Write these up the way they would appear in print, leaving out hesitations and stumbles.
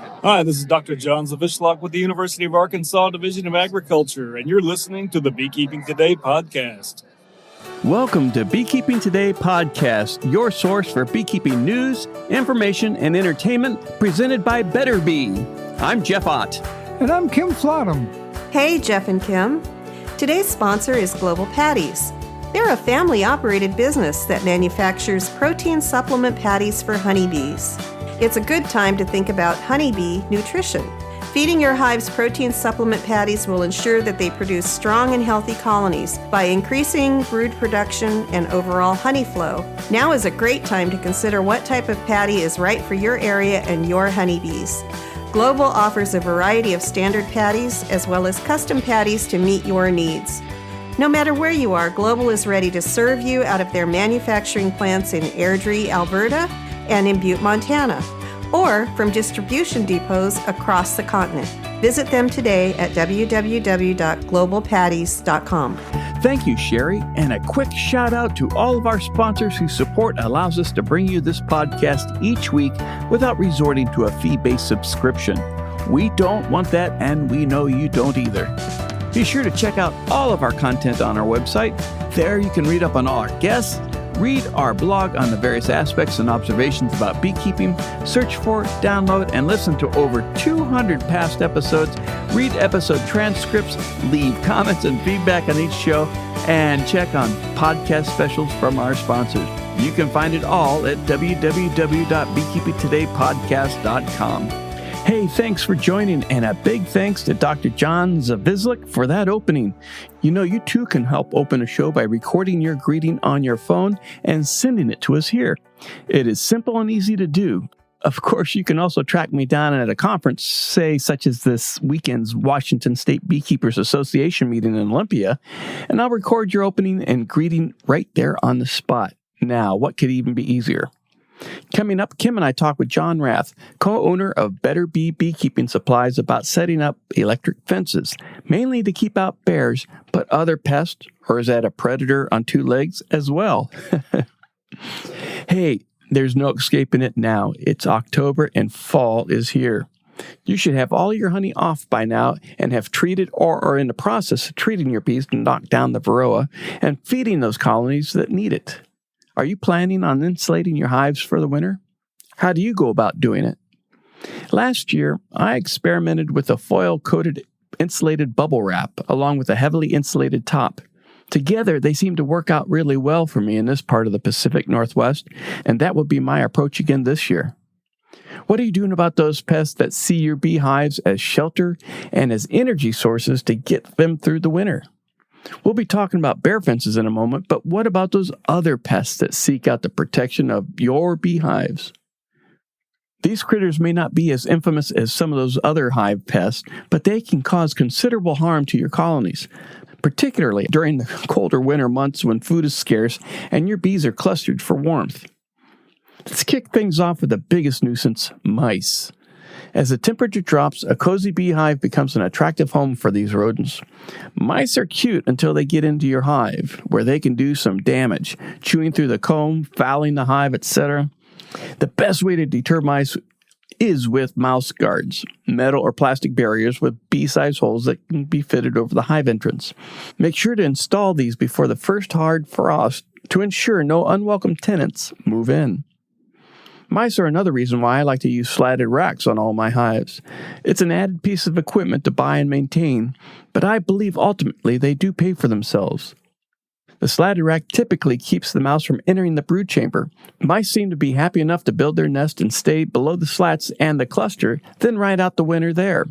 Hi, this is Dr. John Zavishlock with the University of Arkansas Division of Agriculture, and you're listening to the Beekeeping Today podcast. Welcome to Beekeeping Today podcast, your source for beekeeping news, information, and entertainment, presented by Betterbee. I'm Jeff Ott. And I'm Kim Flottam. Hey, Jeff and Kim. Today's sponsor is Global Patties. They're a family-operated business that manufactures protein supplement patties for honeybees. It's a good time to think about honeybee nutrition. Feeding your hives protein supplement patties will ensure that they produce strong and healthy colonies by increasing brood production and overall honey flow. Now is a great time to consider what type of patty is right for your area and your honeybees. Global offers a variety of standard patties as well as custom patties to meet your needs. No matter where you are, Global is ready to serve you out of their manufacturing plants in Airdrie, Alberta, and in Butte, Montana, or from distribution depots across the continent. Visit them today at www.globalpatties.com. Thank you, Sherry, and a quick shout out to all of our sponsors whose support allows us to bring you this podcast each week without resorting to a fee-based subscription. We don't want that, and we know you don't either. Be sure to check out all of our content on our website. There you can read up on all our guests, read our blog on the various aspects and observations about beekeeping, search for, download, and listen to over 200 past episodes, read episode transcripts, leave comments and feedback on each show, and check on podcast specials from our sponsors. You can find it all at www.beekeepingtodaypodcast.com. Hey, thanks for joining, and a big thanks to Dr. John Zavishlock for that opening. You know, you too can help open a show by recording your greeting on your phone and sending it to us here. It is simple and easy to do. Of course, you can also track me down at a conference, say, such as this weekend's Washington State Beekeepers Association meeting in Olympia, and I'll record your opening and greeting right there on the spot. Now, what could even be easier? Coming up, Kim and I talk with John Rath, co-owner of Betterbee Beekeeping Supplies, about setting up electric fences, mainly to keep out bears, but other pests, or is that a predator on two legs as well? Hey, there's no escaping it now. It's October and fall is here. You should have all your honey off by now and have treated or are in the process of treating your bees to knock down the varroa and feeding those colonies that need it. Are you planning on insulating your hives for the winter? How do you go about doing it? Last year, I experimented with a foil-coated insulated bubble wrap along with a heavily insulated top. Together, they seem to work out really well for me in this part of the Pacific Northwest, and that will be my approach again this year. What are you doing about those pests that see your beehives as shelter and as energy sources to get them through the winter? We'll be talking about bear fences in a moment, but what about those other pests that seek out the protection of your beehives? These critters may not be as infamous as some of those other hive pests, but they can cause considerable harm to your colonies, particularly during the colder winter months when food is scarce and your bees are clustered for warmth. Let's kick things off with the biggest nuisance, mice. As the temperature drops, a cozy beehive becomes an attractive home for these rodents. Mice are cute until they get into your hive, where they can do some damage, chewing through the comb, fouling the hive, etc. The best way to deter mice is with mouse guards, metal or plastic barriers with bee-sized holes that can be fitted over the hive entrance. Make sure to install these before the first hard frost to ensure no unwelcome tenants move in. Mice are another reason why I like to use slatted racks on all my hives. It's an added piece of equipment to buy and maintain, but I believe ultimately they do pay for themselves. The slatted rack typically keeps the mouse from entering the brood chamber. Mice seem to be happy enough to build their nest and stay below the slats and the cluster, then ride out the winter there.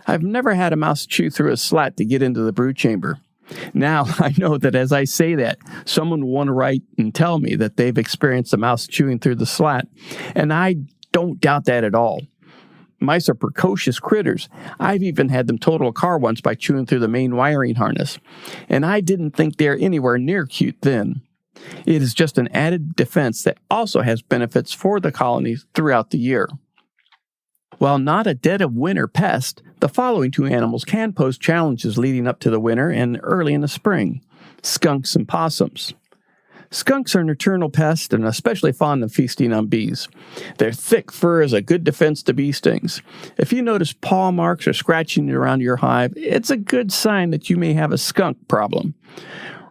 I've never had a mouse chew through a slat to get into the brood chamber. Now, I know that as I say that, someone will want to write and tell me that they've experienced a mouse chewing through the slat, and I don't doubt that at all. Mice are precocious critters. I've even had them total a car once by chewing through the main wiring harness, and I didn't think they're anywhere near cute then. It is just an added defense that also has benefits for the colonies throughout the year. While not a dead-of-winter pest, the following two animals can pose challenges leading up to the winter and early in the spring: skunks and possums. Skunks are nocturnal pests and especially fond of feasting on bees. Their thick fur is a good defense to bee stings. If you notice paw marks or scratching around your hive, it's a good sign that you may have a skunk problem.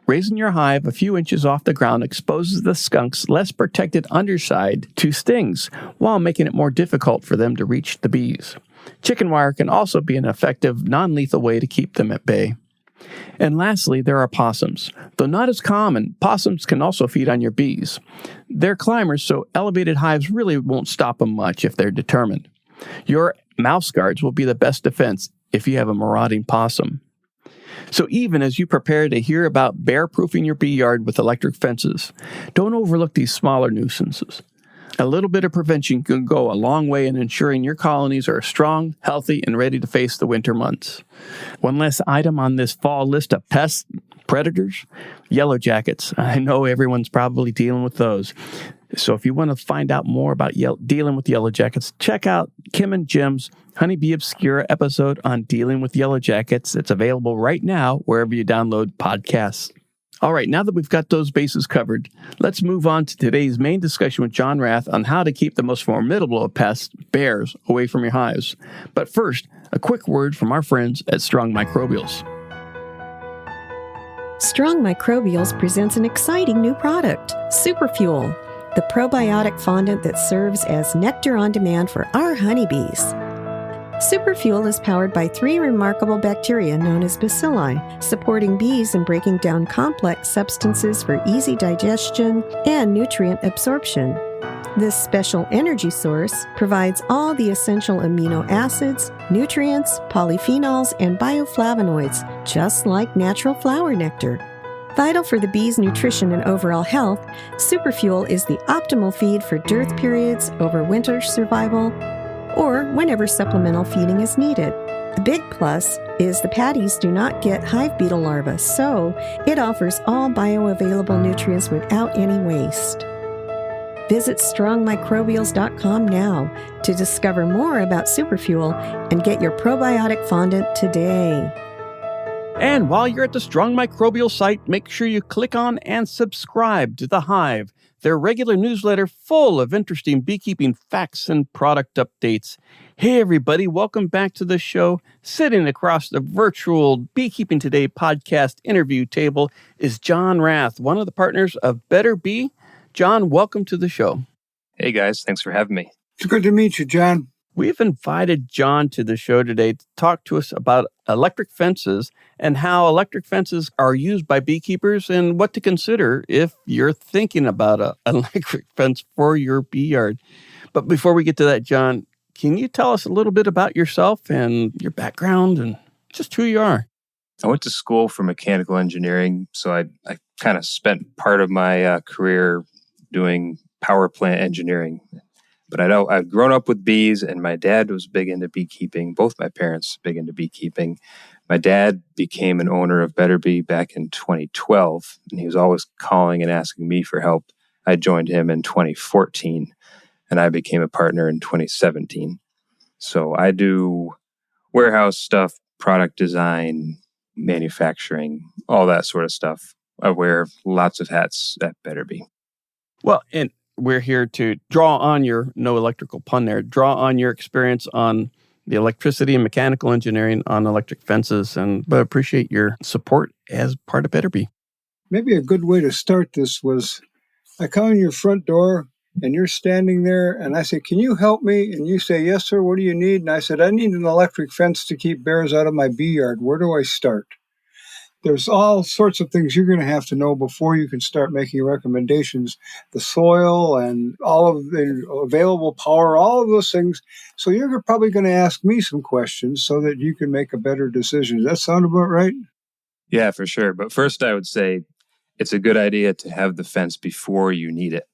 Raising your hive a few inches off the ground exposes the skunk's less protected underside to stings, while making it more difficult for them to reach the bees. Chicken wire can also be an effective, non-lethal way to keep them at bay. And lastly, there are possums. Though not as common, possums can also feed on your bees. They're climbers, so elevated hives really won't stop them much if they're determined. Your mouse guards will be the best defense if you have a marauding possum. So even as you prepare to hear about bear-proofing your bee yard with electric fences, don't overlook these smaller nuisances. A little bit of prevention can go a long way in ensuring your colonies are strong, healthy, and ready to face the winter months. One last item on this fall list of pests, predators, yellow jackets. I know everyone's probably dealing with those. So if you want to find out more about dealing with yellow jackets, check out Kim and Jim's Honeybee Obscura episode on dealing with yellow jackets. It's available right now wherever you download podcasts. All right, now that we've got those bases covered, let's move on to today's main discussion with John Rath on how to keep the most formidable of pests, bears, away from your hives. But first, a quick word from our friends at Strong Microbials. Strong Microbials presents an exciting new product, Superfuel, the probiotic fondant that serves as nectar on demand for our honeybees. Superfuel is powered by 3 remarkable bacteria known as bacilli, supporting bees in breaking down complex substances for easy digestion and nutrient absorption. This special energy source provides all the essential amino acids, nutrients, polyphenols, and bioflavonoids, just like natural flower nectar. Vital for the bees' nutrition and overall health, Superfuel is the optimal feed for dearth periods, over winter survival, or whenever supplemental feeding is needed. A big plus is the patties do not get hive beetle larvae, so it offers all bioavailable nutrients without any waste. Visit strongmicrobials.com now to discover more about Superfuel and get your probiotic fondant today. And while you're at the Strong Microbial site, make sure you click on and subscribe to The Hive, their regular newsletter full of interesting beekeeping facts and product updates. Hey, everybody, welcome back to the show. Sitting across the virtual Beekeeping Today podcast interview table is John Rath, one of the partners of Betterbee. John, welcome to the show. Hey, guys. Thanks for having me. It's good to meet you, John. We've invited John to the show today to talk to us about electric fences and how electric fences are used by beekeepers and what to consider if you're thinking about an electric fence for your bee yard. But before we get to that, John, can you tell us a little bit about yourself and your background and just who you are? I went to school for mechanical engineering, so I kind of spent part of my career doing power plant engineering. But I know I've grown up with bees, and my dad was big into beekeeping. Both my parents big into beekeeping. My dad became an owner of Betterbee back in 2012, and he was always calling and asking me for help. I joined him in 2014, and I became a partner in 2017. So I do warehouse stuff, product design, manufacturing, all that sort of stuff. I wear lots of hats at Betterbee. Well, and we're here to draw on your, no electrical pun there, draw on your experience on the electricity and mechanical engineering on electric fences, but appreciate your support as part of Betterbee. Maybe a good way to start this was I come in your front door and you're standing there and I say, "Can you help me?" And you say, "Yes, sir. What do you need?" And I said, "I need an electric fence to keep bears out of my bee yard. Where do I start?" There's all sorts of things you're going to have to know before you can start making recommendations. The soil and all of the available power, all of those things. So you're probably going to ask me some questions so that you can make a better decision. Does that sound about right? Yeah, for sure. But first, I would say it's a good idea to have the fence before you need it.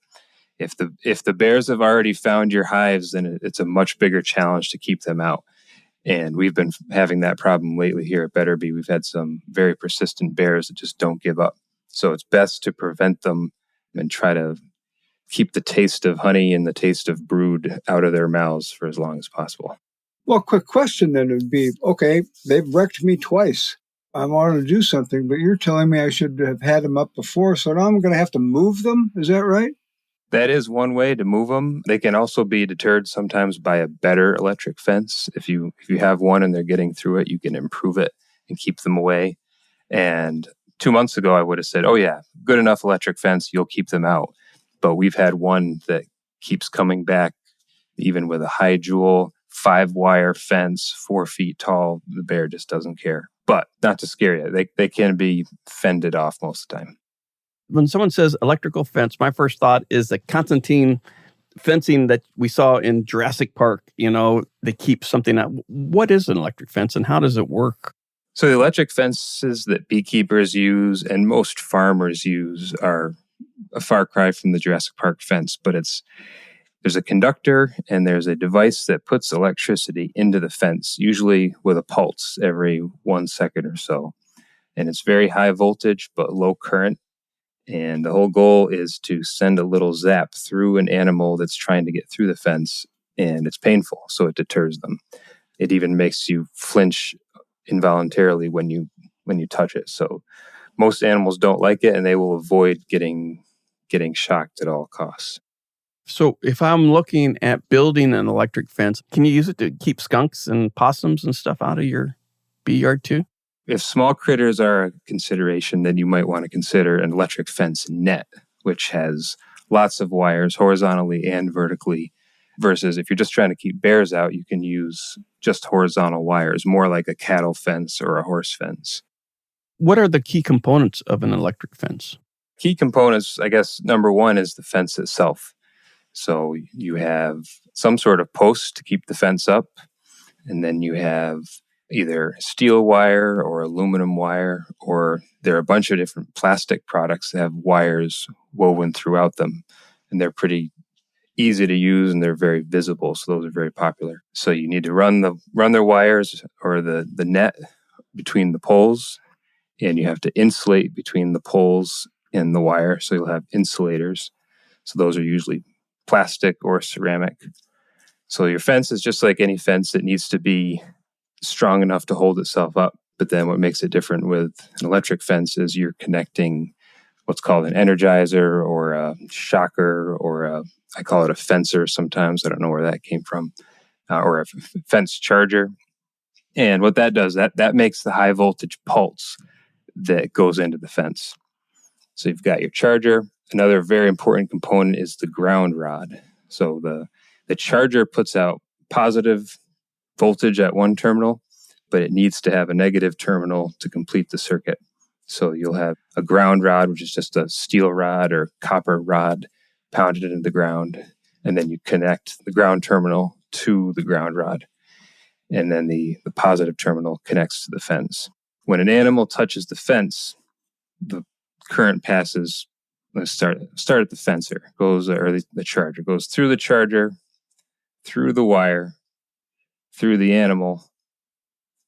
If the bears have already found your hives, then it's a much bigger challenge to keep them out. And we've been having that problem lately here at Betterbee. We've had some very persistent bears that just don't give up. So it's best to prevent them and try to keep the taste of honey and the taste of brood out of their mouths for as long as possible. Well, quick question then would be, okay, they've wrecked me twice. I wanted to do something, but you're telling me I should have had them up before, so now I'm going to have to move them? Is that right? That is one way to move them. They can also be deterred sometimes by a better electric fence. If you have one and they're getting through it, you can improve it and keep them away. And 2 months ago, I would have said, oh yeah, good enough electric fence, you'll keep them out. But we've had one that keeps coming back, even with a high joule, 5-wire fence, 4 feet tall. The bear just doesn't care. But not to scare you, they can be fended off most of the time. When someone says electrical fence, my first thought is the Constantine fencing that we saw in Jurassic Park. They keep something out. What is an electric fence and how does it work? So the electric fences that beekeepers use and most farmers use are a far cry from the Jurassic Park fence, but there's a conductor and there's a device that puts electricity into the fence, usually with a pulse every 1 second or so. And it's very high voltage, but low current. And the whole goal is to send a little zap through an animal that's trying to get through the fence, and it's painful, so it deters them. It even makes you flinch involuntarily when you touch it. So most animals don't like it, and they will avoid getting shocked at all costs. So if I'm looking at building an electric fence, can you use it to keep skunks and possums and stuff out of your bee yard too? If small critters are a consideration, then you might want to consider an electric fence net, which has lots of wires horizontally and vertically, versus if you're just trying to keep bears out, you can use just horizontal wires, more like a cattle fence or a horse fence. What are the key components of an electric fence? Key components, I guess, number one is the fence itself. So you have some sort of post to keep the fence up, and then you have either steel wire or aluminum wire, or there are a bunch of different plastic products that have wires woven throughout them, and they're pretty easy to use and they're very visible, so those are very popular. So you need to run their wires or the net between the poles, and you have to insulate between the poles and the wire, so you'll have insulators. So those are usually plastic or ceramic. So your fence is just like any fence. It needs to be strong enough to hold itself up. But then what makes it different with an electric fence is you're connecting what's called an energizer or a shocker or I call it a fencer sometimes. I don't know where that came from, or a fence charger. And what that does, that makes the high voltage pulse that goes into the fence. So you've got your charger. Another very important component is the ground rod. So the charger puts out positive voltage at one terminal, but it needs to have a negative terminal to complete the circuit. So you'll have a ground rod, which is just a steel rod or copper rod pounded into the ground, and then you connect the ground terminal to the ground rod, and then the positive terminal connects to the fence. When an animal touches the fence, the current passes. Let's start at the fencer. The charger goes through the charger, through the wire, through the animal,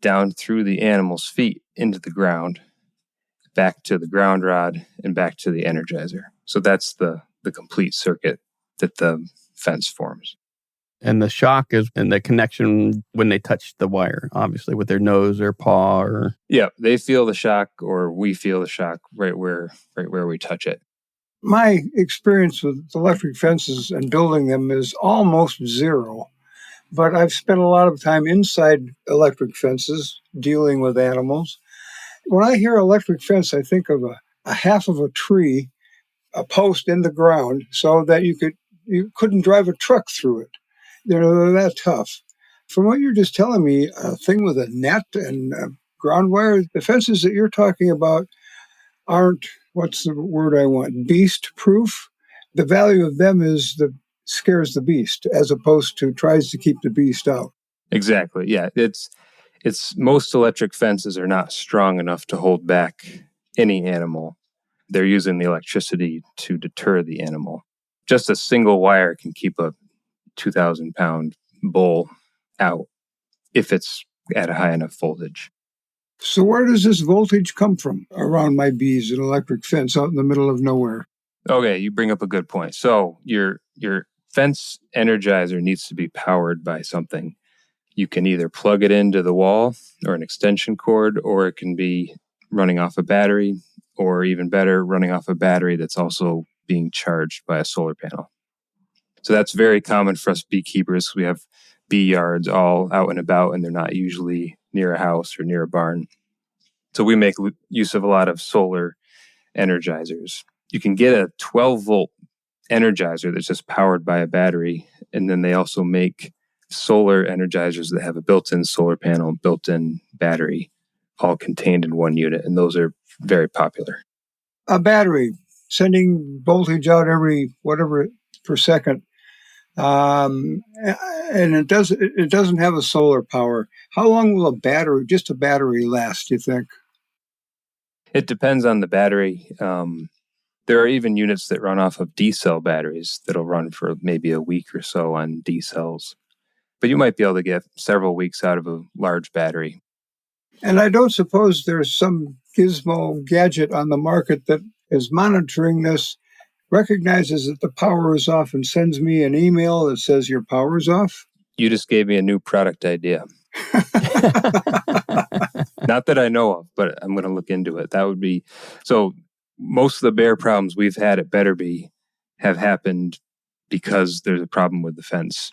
down through the animal's feet into the ground, back to the ground rod, and back to the energizer. So that's the complete circuit that the fence forms. And the shock is in the connection when they touch the wire, obviously, with their nose or paw or... Yeah, they feel the shock, or we feel the shock right where we touch it. My experience with electric fences and building them is almost zero. But I've spent a lot of time inside electric fences dealing with animals. When I hear electric fence, I think of a half of a tree, a post in the ground, so that you couldn't drive a truck through it. They're that tough. From what you're just telling me, a thing with a net and ground wire, the fences that you're talking about aren't, what's the word I want, beast-proof. The value of them is scares the beast, as opposed to tries to keep the beast out. Exactly. Yeah, it's most electric fences are not strong enough to hold back any animal. They're using the electricity to deter the animal. Just a single wire can keep a 2,000-pound bull out if it's at a high enough voltage. So where does this voltage come from around my bees, an electric fence out in the middle of nowhere? Okay, you bring up a good point. So your fence energizer needs to be powered by something. You can either plug it into the wall or an extension cord, or it can be running off a battery, or even better, running off a battery that's also being charged by a solar panel. So that's very common for us beekeepers. We have bee yards all out and about, and they're not usually near a house or near a barn. So we make use of a lot of solar energizers. You can get a 12-volt energizer that's just powered by a battery, and then they also make solar energizers that have a built-in solar panel, built-in battery, all contained in one unit, and those are very popular. A battery sending voltage out every whatever per second, and it doesn't have a solar power. How long will just a battery last, do you think? It depends on the battery. There are even units that run off of D-cell batteries that'll run for maybe a week or so on D-cells. But you might be able to get several weeks out of a large battery. And I don't suppose there's some gizmo gadget on the market that is monitoring this, recognizes that the power is off, and sends me an email that says your power is off? You just gave me a new product idea. Not that I know of, but I'm going to look into it. That would be... So most of the bear problems we've had at Betterbee have happened because there's a problem with the fence.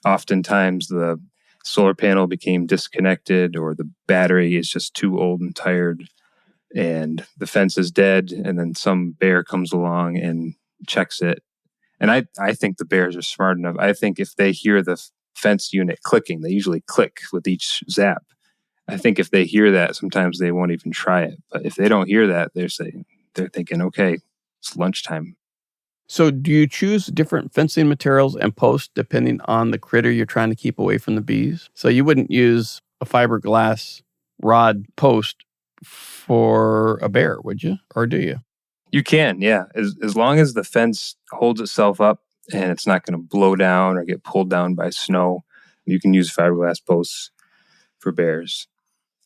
Oftentimes the solar panel became disconnected, or the battery is just too old and tired, and the fence is dead, and then some bear comes along and checks it. And I think the bears are smart enough. I think if they hear the fence unit clicking, they usually click with each zap. I think if they hear that, sometimes they won't even try it. But if they don't hear that, they're thinking, okay, it's lunchtime. So do you choose different fencing materials and posts depending on the critter you're trying to keep away from the bees? So you wouldn't use a fiberglass rod post for a bear, would you? Or do you? You can, yeah. As long as the fence holds itself up and it's not going to blow down or get pulled down by snow, you can use fiberglass posts for bears.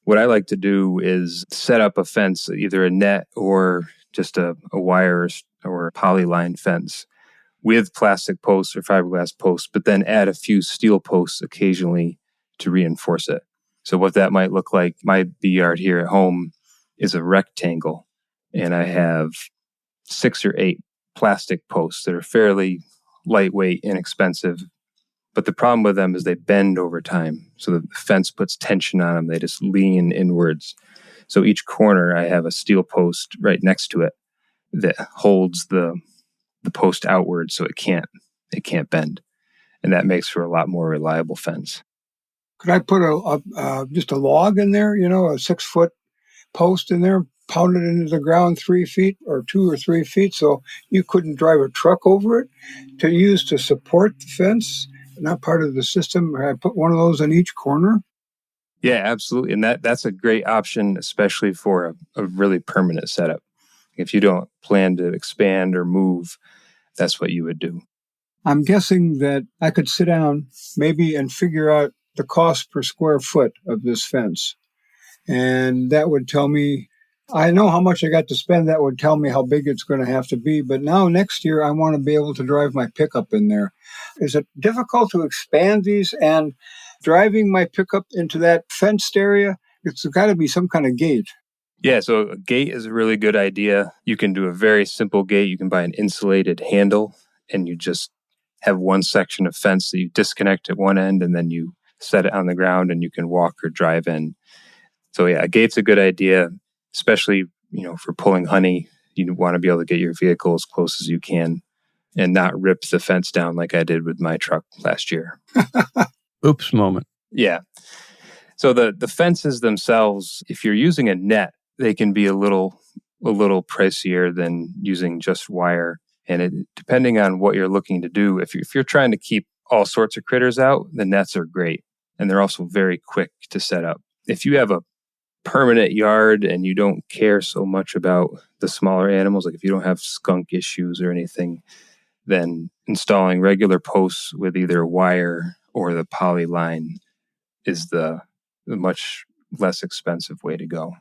What I like to do is set up a fence, either a net or just a wire or a polyline fence with plastic posts or fiberglass posts, but then add a few steel posts occasionally to reinforce it. So what that might look like, my bee yard here at home is a rectangle, and I have 6 or 8 plastic posts that are fairly lightweight, inexpensive. But the problem with them is they bend over time. So the fence puts tension on them. They just lean inwards. So each corner, I have a steel post right next to it that holds the post outward, so it can't bend. And that makes for a lot more reliable fence. Could I put just a log in there, a 6-foot post in there, pound it into the ground 3 feet or 2 or 3 feet, so you couldn't drive a truck over it, to use to support the fence, not part of the system? I put one of those in each corner? Yeah, absolutely. And that's a great option, especially for a really permanent setup. If you don't plan to expand or move, that's what you would do. I'm guessing that I could sit down maybe and figure out the cost per square foot of this fence. And that would tell me, I know how much I got to spend. That would tell me how big it's going to have to be. But now next year, I want to be able to drive my pickup in there. Is it difficult to expand these? And driving my pickup into that fenced area, it's got to be some kind of gate. Yeah, so a gate is a really good idea. You can do a very simple gate. You can buy an insulated handle, and you just have one section of fence that you disconnect at one end, and then you set it on the ground, and you can walk or drive in. So yeah, a gate's a good idea, especially, for pulling honey. You want to be able to get your vehicle as close as you can and not rip the fence down like I did with my truck last year. Oops moment. Yeah. So the fences themselves, if you're using a net, they can be a little pricier than using just wire. And depending on what you're looking to do, if you're trying to keep all sorts of critters out, the nets are great. And they're also very quick to set up. If you have a permanent yard and you don't care so much about the smaller animals, like if you don't have skunk issues or anything, then installing regular posts with either wire or the poly line is the much less expensive way to go.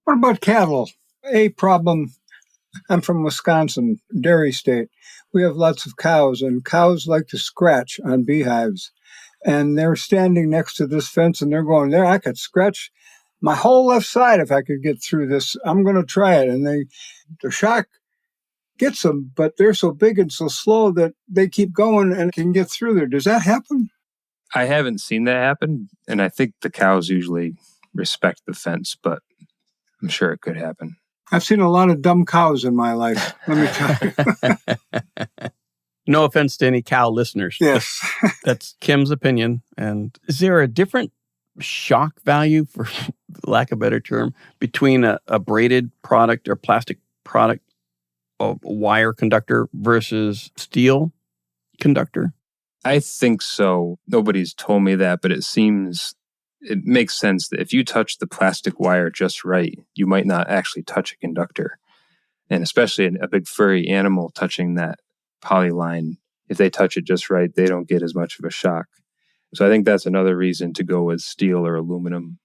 What about cattle? A problem. I'm from Wisconsin, dairy state. We have lots of cows, and cows like to scratch on beehives. and they're standing next to this fence, and they're going, there, I could scratch my whole left side if I could get through this. I'm going to try it. And the shock gets them, but they're so big and so slow that they keep going and can get through there. Does that happen? I haven't seen that happen, and I think the cows usually respect the fence, but I'm sure it could happen. I've seen a lot of dumb cows in my life, let me tell you. No offense to any cow listeners. Yes. That's Kim's opinion. And is there a different shock value, for lack of a better term, between a braided product or plastic product, a wire conductor versus steel conductor? I think so. Nobody's told me that, but it makes sense that if you touch the plastic wire just right, you might not actually touch a conductor. And especially a big furry animal touching that polyline, if they touch it just right, they don't get as much of a shock. So I think that's another reason to go with steel or aluminum.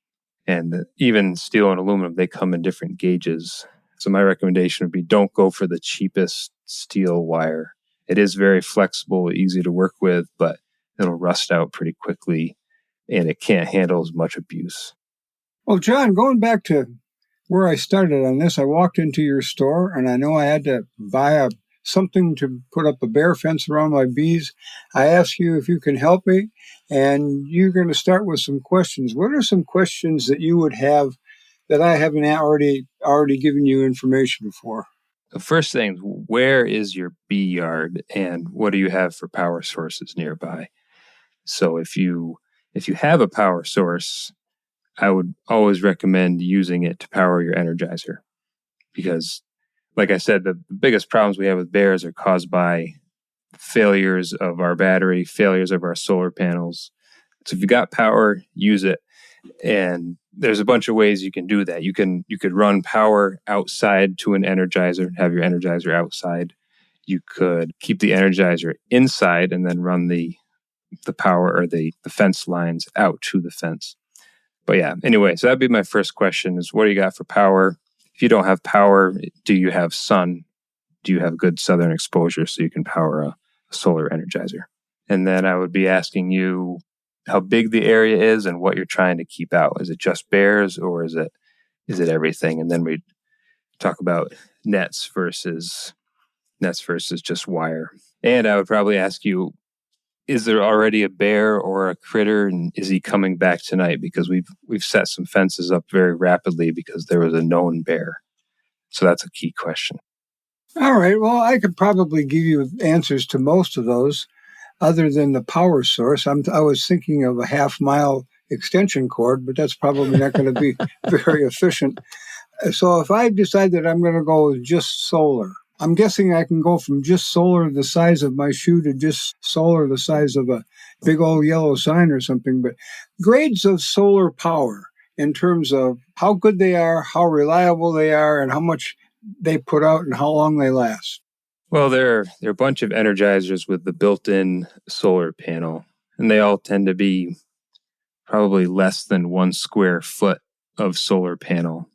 And even steel and aluminum, they come in different gauges. So my recommendation would be don't go for the cheapest steel wire. It is very flexible, easy to work with, but it'll rust out pretty quickly and it can't handle as much abuse. Well, John, going back to where I started on this, I walked into your store and I know I had to buy something to put up a bear fence around my bees. I asked you if you can help me, and you're going to start with some questions. What are some questions that you would have that I haven't already given you information for? The first thing, where is your bee yard and what do you have for power sources nearby? So if you have a power source, I would always recommend using it to power your energizer, because like I said, the biggest problems we have with bears are caused by failures of our battery, failures of our solar panels. So if you got power, use it. And there's a bunch of ways you can do that. You could run power outside to an energizer, have your energizer outside. You could keep the energizer inside and then run the power or the fence lines out to the fence. But yeah, anyway, so that'd be my first question is, what do you got for power? If you don't have power, do you have sun? Do you have good southern exposure so you can power a solar energizer? And then I would be asking you how big the area is and what you're trying to keep out. Is it just bears or is it everything? And then we talk about nets versus just wire. And I would probably ask you, is there already a bear or a critter, and is he coming back tonight? Because we've set some fences up very rapidly because there was a known bear. So that's a key question. All right. Well, I could probably give you answers to most of those, other than the power source. I was thinking of a half-mile extension cord, but that's probably not going to be very efficient. So if I decide that I'm going to go with just solar, I'm guessing I can go from just solar the size of my shoe to just solar the size of a big old yellow sign or something. But grades of solar power in terms of how good they are, how reliable they are, and how much they put out and how long they last. Well, there are a bunch of energizers with the built-in solar panel, and they all tend to be probably less than 1 square foot of solar panel.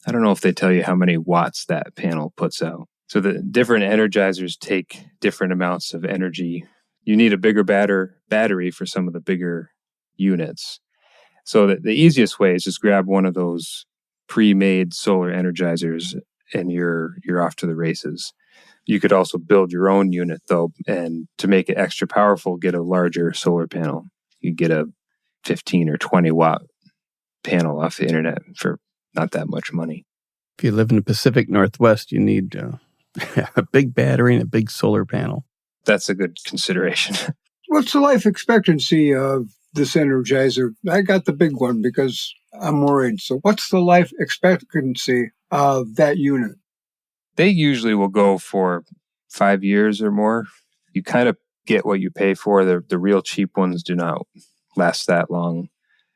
I don't know if they tell you how many watts that panel puts out. So the different energizers take different amounts of energy. You need a bigger battery for some of the bigger units. So the easiest way is just grab one of those pre-made solar energizers and you're off to the races. You could also build your own unit though, and to make it extra powerful, get a larger solar panel. You get a 15 or 20 watt panel off the internet for not that much money. If you live in the Pacific Northwest, you need a big battery and a big solar panel. That's a good consideration. What's the life expectancy of this energizer? I got the big one because I'm worried. So what's the life expectancy of that unit? They usually will go for 5 years or more. You kind of get what you pay for. The real cheap ones do not last that long.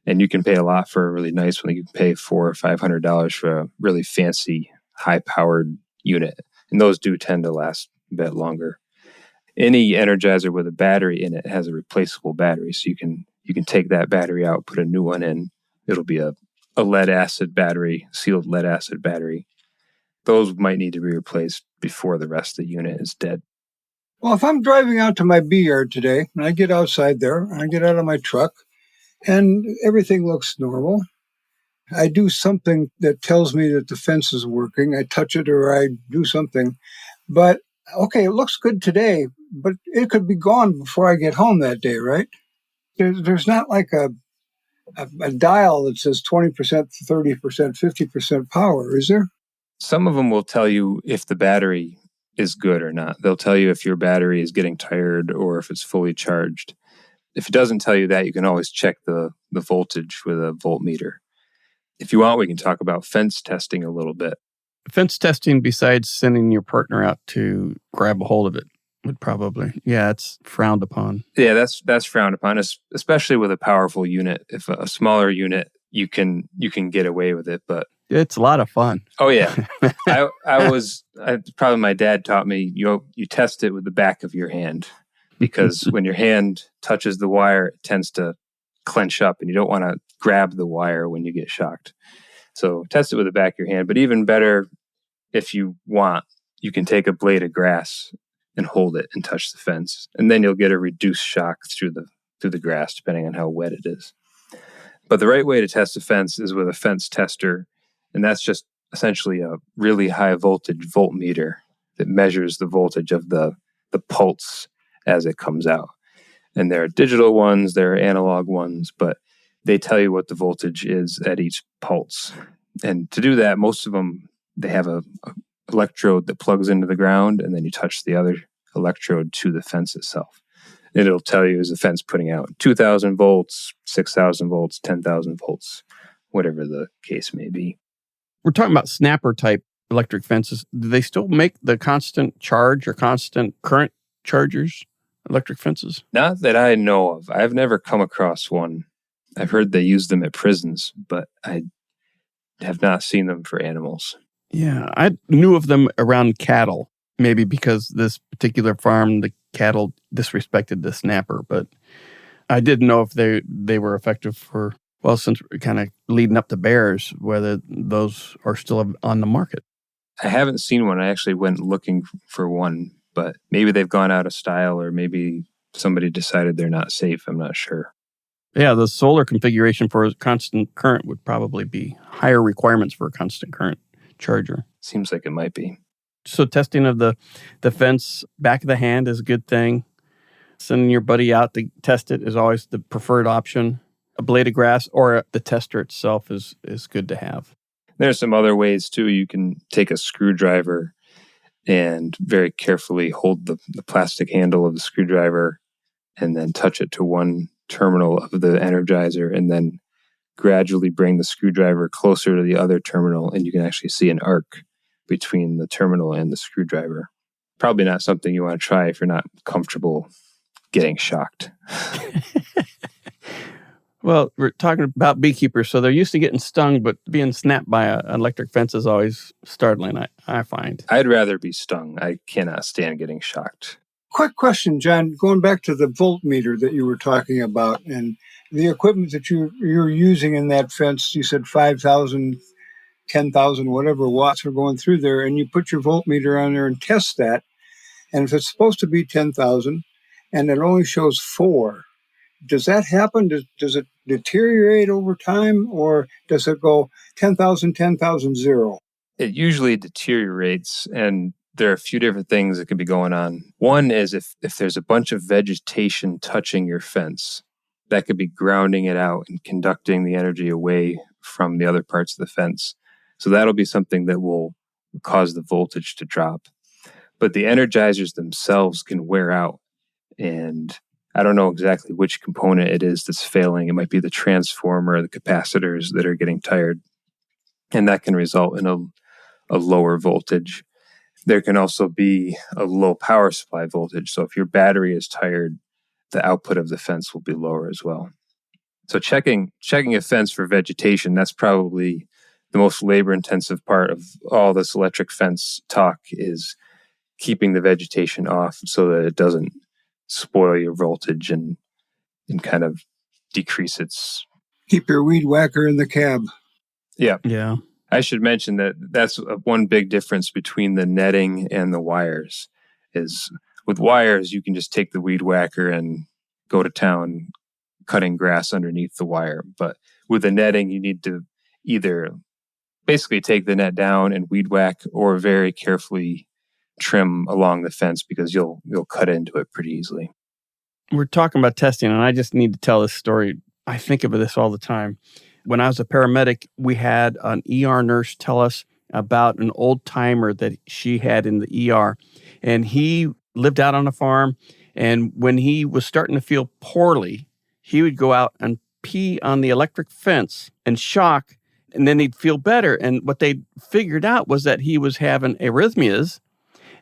And you can pay a lot for a really nice one. You can pay $400 or $500 for a really fancy, high-powered unit. And those do tend to last a bit longer. Any energizer with a battery in it has a replaceable battery. So you can take that battery out, put a new one in. It'll be a lead-acid battery, sealed lead-acid battery. Those might need to be replaced before the rest of the unit is dead. Well, if I'm driving out to my bee yard today, and I get outside there, and I get out of my truck, and everything looks normal, I do something that tells me that the fence is working. I touch it or I do something. But, okay, it looks good today, but it could be gone before I get home that day, right? There's not like a dial that says 20%, 30%, 50% power, is there? Some of them will tell you if the battery is good or not. They'll tell you if your battery is getting tired or if it's fully charged. If it doesn't tell you that, you can always check the voltage with a voltmeter. If you want, we can talk about fence testing a little bit. Fence testing, besides sending your partner out to grab a hold of it, would probably, it's frowned upon. Yeah, that's frowned upon, especially with a powerful unit. If a smaller unit, you can get away with it, but it's a lot of fun. Oh yeah, probably my dad taught me you test it with the back of your hand, because when your hand touches the wire, it tends to clench up, and you don't want to grab the wire when you get shocked. So test it with the back of your hand. But even better, if you want, you can take a blade of grass and hold it and touch the fence, and then you'll get a reduced shock through the grass, depending on how wet it is. But the right way to test a fence is with a fence tester, and that's just essentially a really high voltage voltmeter that measures the voltage of the pulse as it comes out. And there are digital ones, there are analog ones, but they tell you what the voltage is at each pulse. And to do that, most of them, they have a electrode that plugs into the ground, and then you touch the other electrode to the fence itself. And it'll tell you, is the fence putting out 2,000 volts, 6,000 volts, 10,000 volts, whatever the case may be. We're talking about snapper type electric fences. Do they still make the constant charge or constant current chargers, electric fences? Not that I know of. I've never come across one. I've heard they use them at prisons, but I have not seen them for animals. Yeah, I knew of them around cattle, maybe because this particular farm, the cattle disrespected the snapper, but I didn't know if they were effective for, well, since we're kind of leading up to bears, whether those are still on the market. I haven't seen one. I actually went looking for one, but maybe they've gone out of style, or maybe somebody decided they're not safe. I'm not sure. Yeah, the solar configuration for a constant current would probably be higher requirements for a constant current charger. Seems like it might be. So testing of the fence back of the hand is a good thing. Sending your buddy out to test it is always the preferred option. A blade of grass or the tester itself is good to have. There's some other ways too. You can take a screwdriver and very carefully hold the plastic handle of the screwdriver and then touch it to one terminal of the energizer, and then gradually bring the screwdriver closer to the other terminal, and you can actually see an arc between the terminal and the screwdriver. Probably not something you want to try if you're not comfortable getting shocked. Well, we're talking about beekeepers, so they're used to getting stung, but being snapped by an electric fence is always startling, I find. I'd rather be stung. I cannot stand getting shocked. Quick question, John, going back to the voltmeter that you were talking about and the equipment that you're using in that fence. You said 5,000, 10,000, whatever watts are going through there, and you put your voltmeter on there and test that. And if it's supposed to be 10,000 and it only shows 4, does that happen? Does it deteriorate over time, or does it go 10,000, 10,000, 0? It usually deteriorates, and there are a few different things that could be going on. One is if there's a bunch of vegetation touching your fence, that could be grounding it out and conducting the energy away from the other parts of the fence. So that'll be something that will cause the voltage to drop. But the energizers themselves can wear out, and I don't know exactly which component it is that's failing. It might be the transformer, the capacitors that are getting tired, and that can result in a lower voltage. There can also be a low power supply voltage. So if your battery is tired, the output of the fence will be lower as well. So checking a fence for vegetation, that's probably the most labor-intensive part of all this electric fence talk, is keeping the vegetation off so that it doesn't spoil your voltage and kind of decrease its... Keep your weed whacker in the cab. Yeah. Yeah. I should mention that that's one big difference between the netting and the wires, is With wires, you can just take the weed whacker and go to town cutting grass underneath the wire. But with the netting, you need to either basically take the net down and weed whack, or very carefully trim along the fence, because you'll cut into it pretty easily. We're talking about testing, and I just need to tell this story. I think of this all the time. When I was a paramedic, we had an ER nurse tell us about an old timer that she had in the ER. And he lived out on a farm. And when he was starting to feel poorly, he would go out and pee on the electric fence and shock, and then he'd feel better. And what they figured out was that he was having arrhythmias,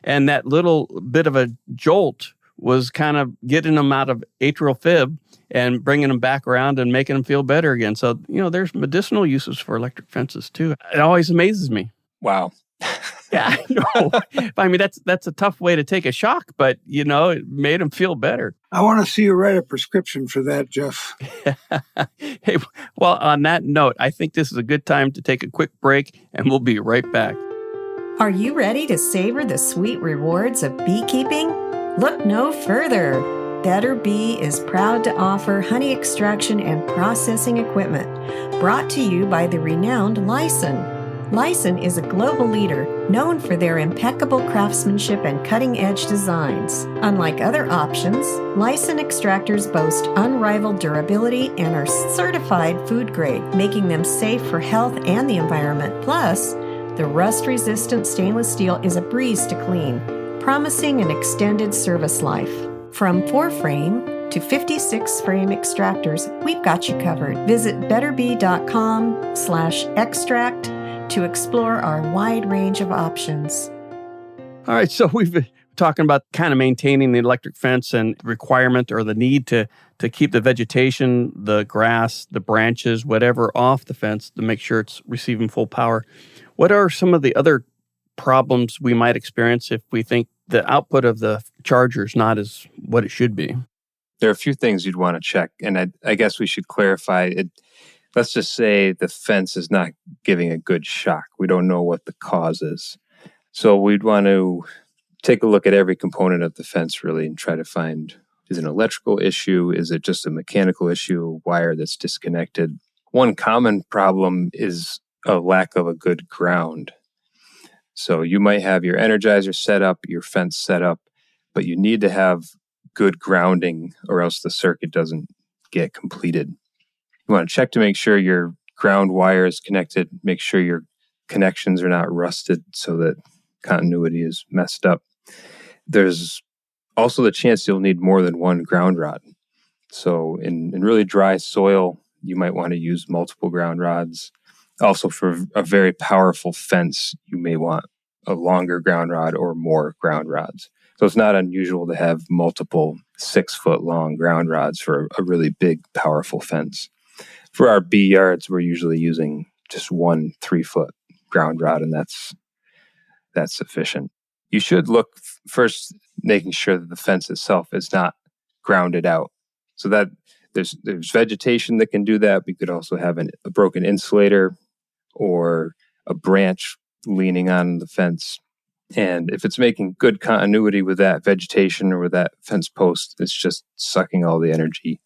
and that little bit of a jolt was kind of getting him out of atrial fib and bringing him back around and making him feel better again. So, there's medicinal uses for electric fences too. It always amazes me. Wow. Yeah, I know. I mean, that's a tough way to take a shock, but, it made him feel better. I want to see you write a prescription for that, Jeff. Hey, well, on that note, I think this is a good time to take a quick break, and we'll be right back. Are you ready to savor the sweet rewards of beekeeping? Look no further. Betterbee is proud to offer honey extraction and processing equipment, brought to you by the renowned Lyson. Lyson is a global leader known for their impeccable craftsmanship and cutting-edge designs. Unlike other options, Lyson extractors boast unrivaled durability and are certified food grade, making them safe for health and the environment. Plus, the rust-resistant stainless steel is a breeze to clean, promising an extended service life. From 4-frame to 56-frame extractors, we've got you covered. Visit betterbee.com/extract to explore our wide range of options. All right, so we've been talking about kind of maintaining the electric fence and requirement or the need to keep the vegetation, the grass, the branches, whatever off the fence to make sure it's receiving full power. What are some of the other problems we might experience if we think the output of the charger is not as what it should be? There are a few things you'd want to check, and I guess we should clarify it. Let's just say the fence is not giving a good shock. We don't know what the cause is. So we'd want to take a look at every component of the fence really and try to find, is it an electrical issue? Is it just a mechanical issue, a wire that's disconnected? One common problem is a lack of a good ground. So you might have your energizer set up, your fence set up, but you need to have good grounding or else the circuit doesn't get completed. You want to check to make sure your ground wire is connected, make sure your connections are not rusted so that continuity is messed up. There's also the chance you'll need more than one ground rod. So in really dry soil, you might want to use multiple ground rods. Also, for a very powerful fence, you may want a longer ground rod or more ground rods. So it's not unusual to have multiple 6-foot long ground rods for a really big, powerful fence. For our bee yards, we're usually using just one 3-foot ground rod, and that's sufficient. You should look first, making sure that the fence itself is not grounded out. So that there's vegetation that can do that. We could also have a broken insulator or a branch leaning on the fence. And if it's making good continuity with that vegetation or with that fence post, it's just sucking all the energy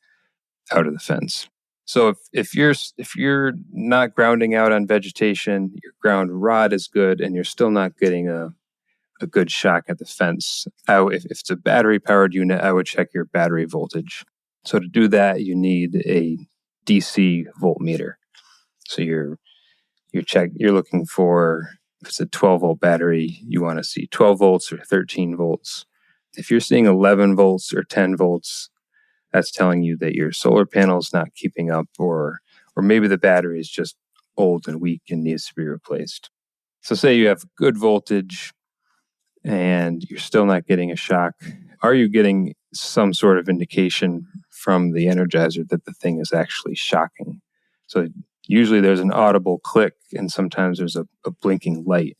out of the fence. So if you're not grounding out on vegetation, your ground rod is good, and you're still not getting a good shock at the fence. If it's a battery-powered unit, I would check your battery voltage. So to do that, you need a DC voltmeter. So you're looking for, if it's a 12-volt battery, you want to see 12 volts or 13 volts. If you're seeing 11 volts or 10 volts, that's telling you that your solar panel is not keeping up, or maybe the battery is just old and weak and needs to be replaced. So say you have good voltage and you're still not getting a shock. Are you getting some sort of indication from the energizer that the thing is actually shocking? So usually there's an audible click, and sometimes there's a blinking light.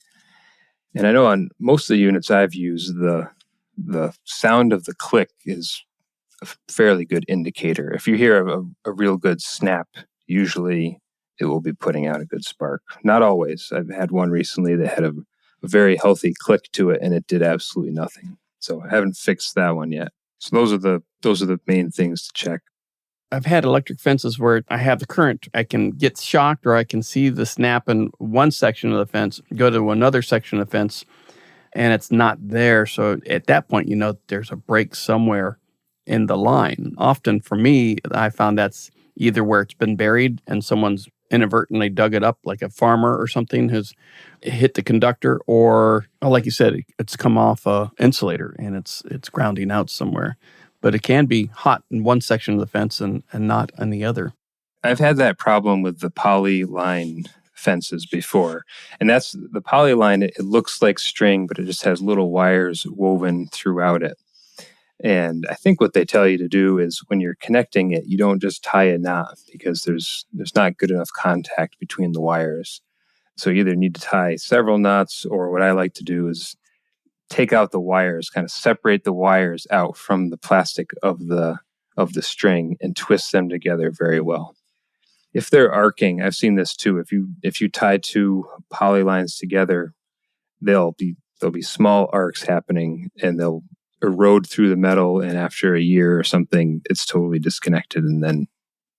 And I know on most of the units I've used, the sound of the click is a fairly good indicator. If you hear a real good snap, usually it will be putting out a good spark. Not always. I've had one recently that had a very healthy click to it, and it did absolutely nothing. So I haven't fixed that one yet. So those are the main things to check. I've had electric fences where I have the current. I can get shocked, or I can see the snap in one section of the fence, go to another section of the fence, and it's not there. So at that point, there's a break somewhere in the line. Often for me, I found that's either where it's been buried and someone's inadvertently dug it up, like a farmer or something has hit the conductor, or like you said, it's come off a insulator and it's grounding out somewhere. But it can be hot in one section of the fence and not on the other. I've had that problem with the polyline fences before. And that's the polyline. It looks like string, but it just has little wires woven throughout it. And I think what they tell you to do is when you're connecting it, you don't just tie a knot because there's not good enough contact between the wires. So you either need to tie several knots, or what I like to do is take out the wires, kind of separate the wires out from the plastic of the string and twist them together very well. If they're arcing, I've seen this too. If you tie two polylines together, there'll be small arcs happening, and they'll erode through the metal. And after a year or something, it's totally disconnected, and then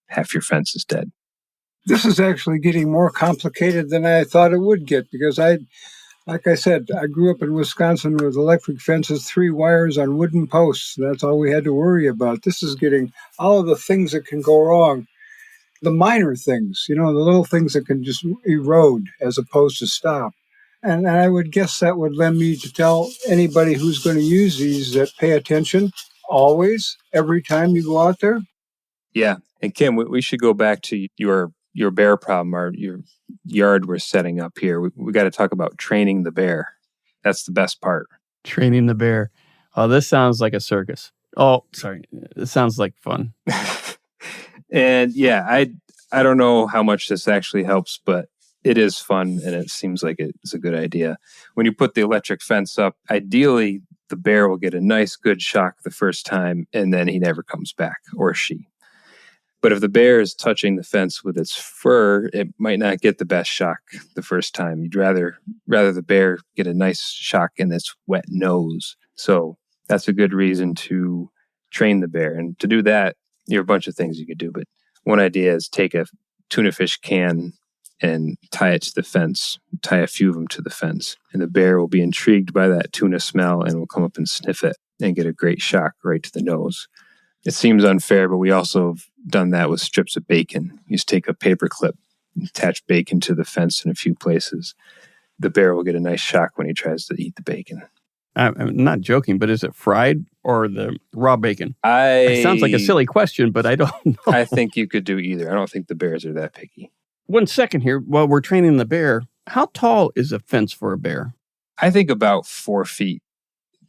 half your fence is dead. This is actually getting more complicated than I thought it would get, because like I said, I grew up in Wisconsin with electric fences, 3 wires on wooden posts. That's all we had to worry about. This is getting all of the things that can go wrong. The minor things, the little things that can just erode as opposed to stop. And I would guess that would lend me to tell anybody who's going to use these that pay attention always, every time you go out there. Yeah. And Kim, we should go back to your bear problem, or your yard we're setting up here. We got to talk about training the bear. That's the best part. Training the bear. Oh, this sounds like a circus. Oh, sorry. It sounds like fun. And yeah, I don't know how much this actually helps, but it is fun, and it seems like it's a good idea. When you put the electric fence up, ideally, the bear will get a nice, good shock the first time, and then he never comes back, or she. But if the bear is touching the fence with its fur, it might not get the best shock the first time. You'd rather the bear get a nice shock in its wet nose. So that's a good reason to train the bear. And to do that, there are a bunch of things you could do. But one idea is take a tuna fish can and tie it to the fence, tie a few of them to the fence. And the bear will be intrigued by that tuna smell and will come up and sniff it and get a great shock right to the nose. It seems unfair, but we also have done that with strips of bacon. You just take a paper clip, attach bacon to the fence in a few places. The bear will get a nice shock when he tries to eat the bacon. I'm not joking, but is it fried or the raw bacon? It sounds like a silly question, but I don't know. I think you could do either. I don't think the bears are that picky. 1 second here. While we're training the bear, how tall is a fence for a bear? I think about 4 feet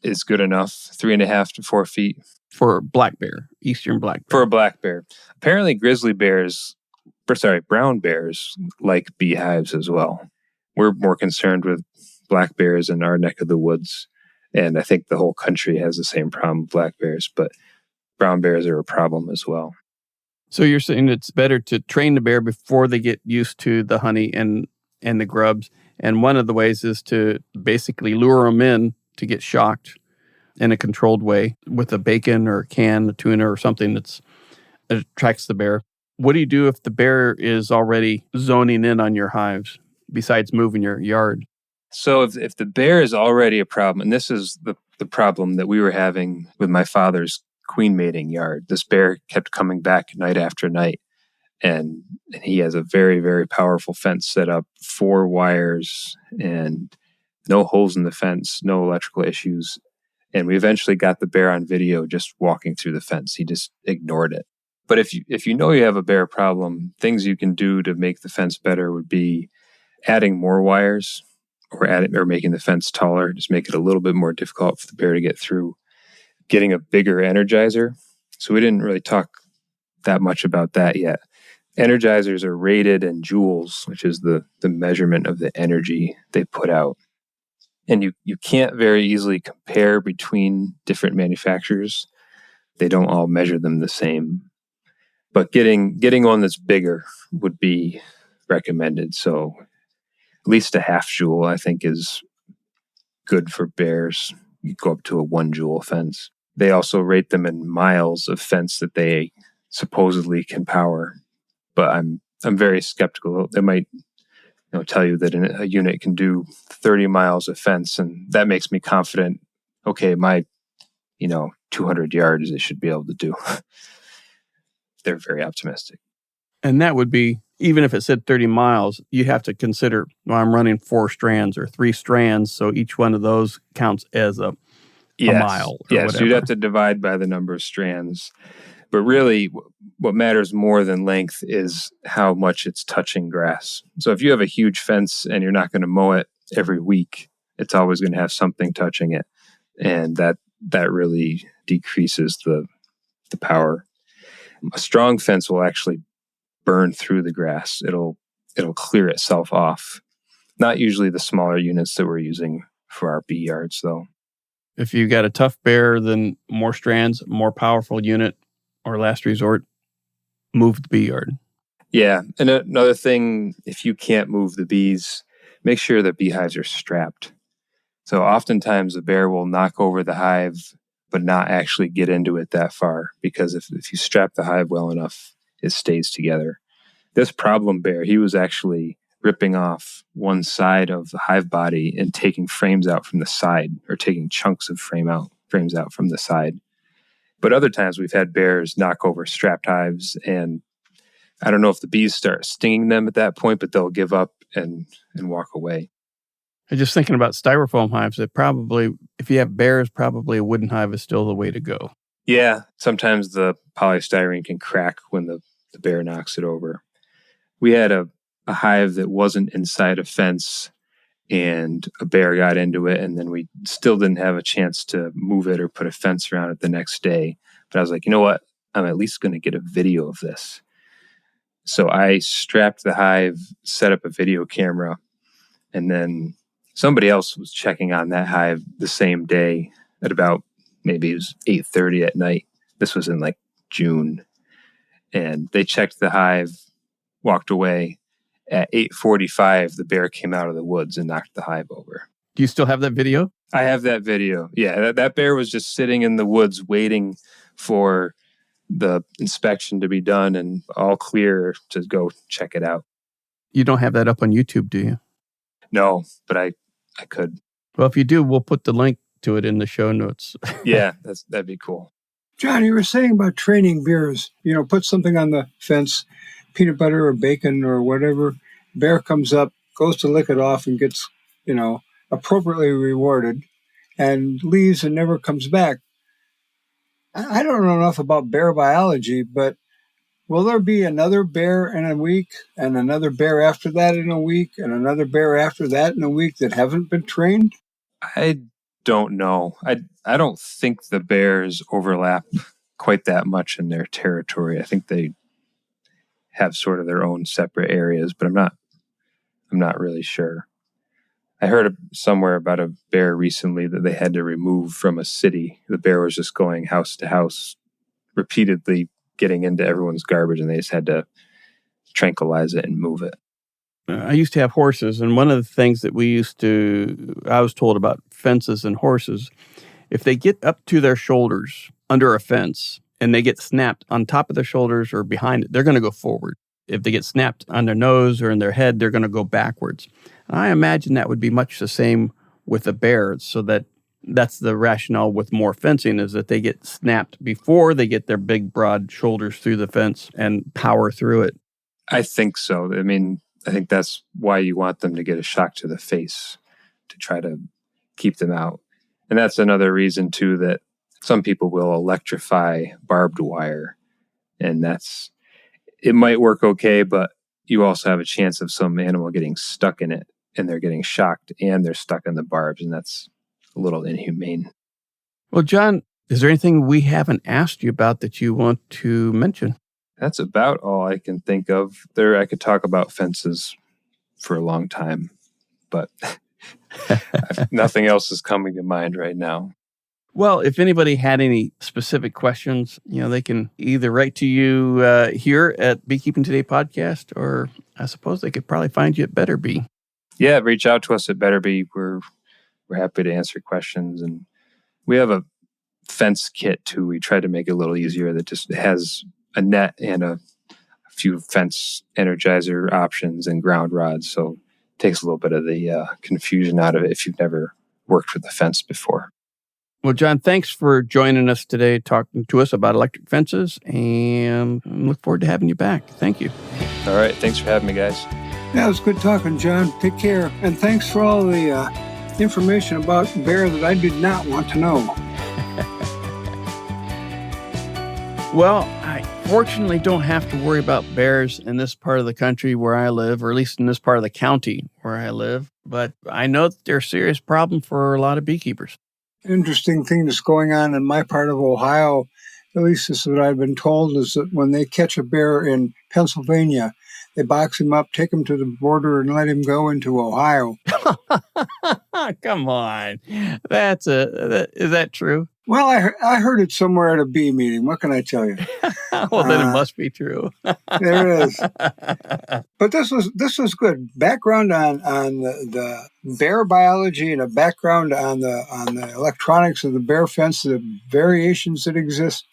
is good enough. 3.5 to 4 feet. For a black bear, eastern black bear. For a black bear. Apparently brown bears like beehives as well. We're more concerned with black bears in our neck of the woods. And I think the whole country has the same problem with black bears, but brown bears are a problem as well. So you're saying it's better to train the bear before they get used to the honey and the grubs. And one of the ways is to basically lure them in to get shocked in a controlled way with a bacon or a can, a tuna or something that attracts the bear. What do you do if the bear is already zoning in on your hives besides moving your yard? So if the bear is already a problem, and this is the problem that we were having with my father's queen mating yard, this bear kept coming back night after night. And he has a very, very powerful fence set up, 4 wires and no holes in the fence, no electrical issues. And we eventually got the bear on video just walking through the fence. He just ignored it. But if you know you have a bear problem, things you can do to make the fence better would be adding more wires or making the fence taller, just make it a little bit more difficult for the bear to get through. Getting a bigger energizer. So we didn't really talk that much about that yet. Energizers are rated in joules, which is the measurement of the energy they put out. And you can't very easily compare between different manufacturers. They don't all measure them the same. But getting one that's bigger would be recommended. So at least a half joule, I think, is good for bears. you go up to a 1 joule fence. They also rate them in miles of fence that they supposedly can power. But I'm very skeptical. They might tell you that a unit can do 30 miles of fence, and that makes me confident. Okay, my 200 yards it should be able to do. They're very optimistic. And that would be, even if it said 30 miles, you have to consider, I'm running 4 strands or 3 strands, so each one of those counts as a mile or whatever. So you'd have to divide by the number of strands. But really, what matters more than length is how much it's touching grass. So if you have a huge fence and you're not going to mow it every week, it's always going to have something touching it. And that really decreases the power. A strong fence will actually burn through the grass. It'll clear itself off. Not usually the smaller units that we're using for our bee yards, though. If you got a tough bear, then more strands, more powerful unit, or last resort, move the bee yard. Yeah. And another thing, if you can't move the bees, make sure the beehives are strapped. So oftentimes the bear will knock over the hive, but not actually get into it that far, because if you strap the hive well enough, it stays together. This problem bear, he was actually ripping off one side of the hive body and taking frames out from the side, or taking chunks of frames out from the side. But other times we've had bears knock over strapped hives, and I don't know if the bees start stinging them at that point, but they'll give up and walk away. I'm just thinking about styrofoam hives. That probably, if you have bears, probably a wooden hive is still the way to go. Yeah, sometimes the polystyrene can crack when the bear knocks it over. We had a hive that wasn't inside a fence, and a bear got into it, and then we still didn't have a chance to move it or put a fence around it the next day. But I was like, you know what? I'm at least going to get a video of this. So I strapped the hive, set up a video camera, and then somebody else was checking on that hive the same day at about, maybe it was 8:30 at night. This was in like June. And they checked the hive, walked away. At 8:45, the bear came out of the woods and knocked the hive over. Do you still have that video? I have that video. Yeah, that bear was just sitting in the woods waiting for the inspection to be done and all clear to go check it out. You don't have that up on YouTube, do you? No, but I could. Well, if you do, we'll put the link to it in the show notes. Yeah, that'd be cool. John, you were saying about training bears. Put something on the fence, peanut butter or bacon or whatever. Bear comes up, goes to lick it off and gets, appropriately rewarded and leaves and never comes back. I don't know enough about bear biology, but will there be another bear in a week and another bear after that in a week and another bear after that in a week that haven't been trained? I don't know. I don't think the bears overlap quite that much in their territory. I think they have sort of their own separate areas, but I'm not really sure. I heard somewhere about a bear recently that they had to remove from a city. The bear was just going house to house, repeatedly getting into everyone's garbage, and they just had to tranquilize it and move it. I used to have horses, and one of the things that I was told about fences and horses, if they get up to their shoulders under a fence and they get snapped on top of their shoulders or behind it, they're going to go forward. If they get snapped on their nose or in their head, they're going to go backwards. And I imagine that would be much the same with the bears, so that's the rationale with more fencing, is that they get snapped before they get their big, broad shoulders through the fence and power through it. I think so. I think that's why you want them to get a shock to the face to try to keep them out. And that's another reason, too, that some people will electrify barbed wire. And it might work okay, but you also have a chance of some animal getting stuck in it, and they're getting shocked, and they're stuck in the barbs, and that's a little inhumane. Well, John, is there anything we haven't asked you about that you want to mention? That's about all I can think of. I could talk about fences for a long time, but nothing else is coming to mind right now. Well, if anybody had any specific questions, they can either write to you here at Beekeeping Today podcast, or I suppose they could probably find you at Betterbee. Yeah, reach out to us at Betterbee. We're happy to answer questions and We have a fence kit too. We tried to make it a little easier that just has a net and a few fence energizer options and ground rods. So it takes a little bit of the confusion out of it if you've never worked with the fence before. Well, John, thanks for joining us today, talking to us about electric fences, and I look forward to having you back. Thank you. All right. Thanks for having me, guys. Yeah, it was good talking, John. Take care. And thanks for all the information about bear that I did not want to know. Well, I fortunately don't have to worry about bears in this part of the country where I live, or at least in this part of the county where I live. But I know that they're a serious problem for a lot of beekeepers. Interesting thing that's going on in my part of Ohio, at least this is what I've been told, is that when they catch a bear in Pennsylvania, they box him up, take him to the border, and let him go into Ohio. Come on. Is that true? Well, I heard it somewhere at a bee meeting. What can I tell you? Well, then it must be true. There it is. But this was good. Background on the bear biology and a background on the electronics of the bear fence, the variations that exist.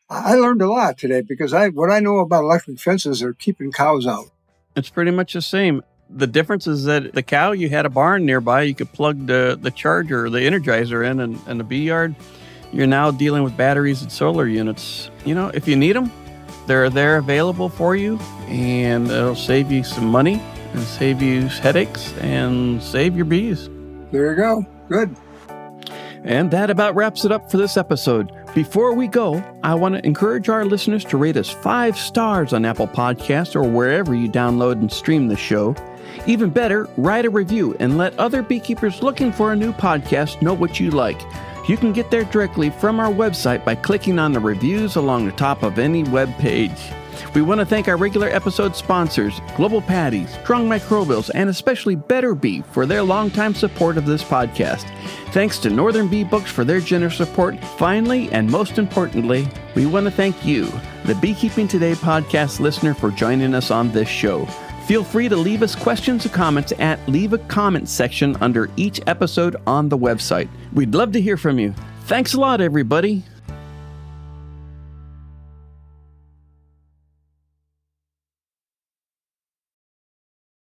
I learned a lot today because what I know about electric fences are keeping cows out. It's pretty much the same. The difference is that the cow, you had a barn nearby. You could plug the charger, the energizer in, and the bee yard. You're now dealing with batteries and solar units. You know, if you need them, they're there available for you, and it'll save you some money and save you headaches and save your bees. There you go. Good. And that about wraps it up for this episode. Before we go, I want to encourage our listeners to rate us 5 stars on Apple Podcasts or wherever you download and stream the show. Even better, write a review and let other beekeepers looking for a new podcast know what you like. You can get there directly from our website by clicking on the reviews along the top of any web page. We want to thank our regular episode sponsors, Global Patties, Strong Microbials, and especially Betterbee for their longtime support of this podcast. Thanks to Northern Bee Books for their generous support. Finally, and most importantly, we want to thank you, the Beekeeping Today podcast listener, for joining us on this show. Feel free to leave us questions or comments at Leave a Comment section under each episode on the website. We'd love to hear from you. Thanks a lot, everybody.